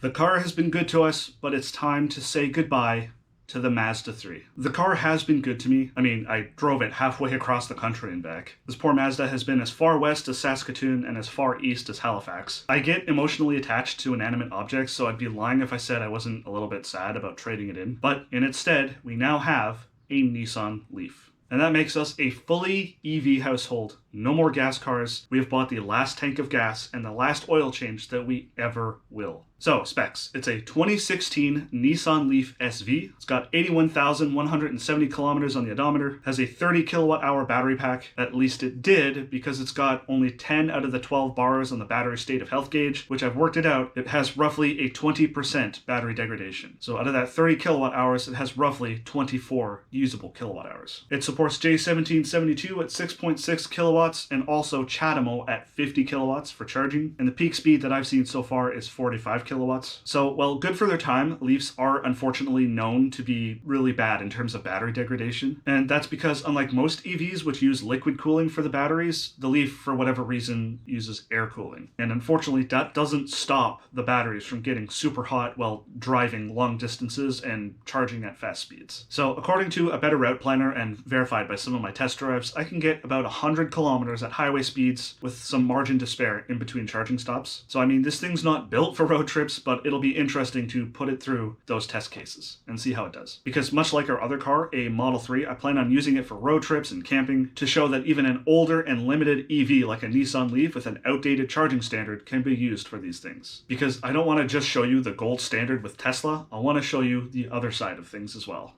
The car has been good to us, but it's time to say goodbye to the Mazda 3. The car has been good to me. I mean, I drove it halfway across the country and back. This poor Mazda has been as far west as Saskatoon and as far east as Halifax. I get emotionally attached to inanimate objects, so I'd be lying if I said I wasn't a little bit sad about trading it in. But in its stead, we now have a Nissan Leaf. And that makes us a fully EV household. No more gas cars. We have bought the last tank of gas and the last oil change that we ever will. So, specs. It's a 2016 Nissan Leaf SV. It's got 81,170 kilometers on the odometer, has a 30 kilowatt hour battery pack. At least it did, because it's got only 10 out of the 12 bars on the battery state of health gauge, which I've worked it out. It has roughly a 20% battery degradation. So out of that 30 kilowatt hours, it has roughly 24 usable kilowatt hours. It supports J1772 at 6.6 kilowatts and also Chademo at 50 kilowatts for charging. And the peak speed that I've seen so far is 45 kilowatts. So, well, good for their time. Leafs are unfortunately known to be really bad in terms of battery degradation. And that's because unlike most EVs, which use liquid cooling for the batteries, the Leaf, for whatever reason, uses air cooling. And unfortunately, that doesn't stop the batteries from getting super hot while driving long distances and charging at fast speeds. So, according to a better route planner and verified by some of my test drives, I can get about 100 kilometers at highway speeds with some margin to spare in between charging stops. So, I mean, this thing's not built for road trips, but it'll be interesting to put it through those test cases and see how it does. Because much like our other car, a Model 3, I plan on using it for road trips and camping to show that even an older and limited EV like a Nissan Leaf with an outdated charging standard can be used for these things. Because I don't want to just show you the gold standard with Tesla, I want to show you the other side of things as well.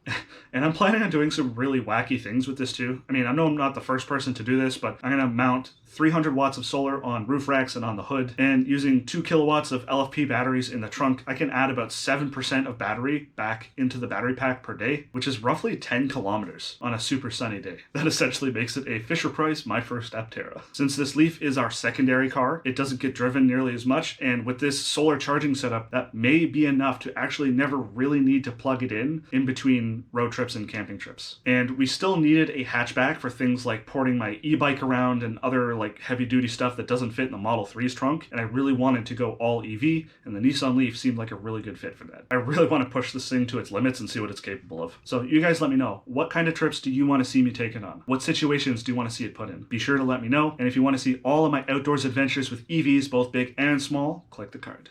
And I'm planning on doing some really wacky things with this too. I mean, I know I'm not the first person to do this, but I'm going to mount 300 watts of solar on roof racks and on the hood, and using 2 kilowatts of LFP batteries in the trunk, I can add about 7% of battery back into the battery pack per day, which is roughly 10 kilometers on a super sunny day. That essentially makes it a Fisher-Price My First Aptera. Since this Leaf is our secondary car, it doesn't get driven nearly as much, and with this solar charging setup, that may be enough to actually never really need to plug it in between road trips and camping trips. And we still needed a hatchback for things like porting my e-bike around and other like heavy duty stuff that doesn't fit in the Model 3's trunk, and I really wanted to go all EV, and the Nissan Leaf seemed like a really good fit for that. I really want to push this thing to its limits and see what it's capable of. So you guys let me know, what kind of trips do you want to see me taking on? What situations do you want to see it put in? Be sure to let me know, and if you want to see all of my outdoors adventures with EVs, both big and small, click the card.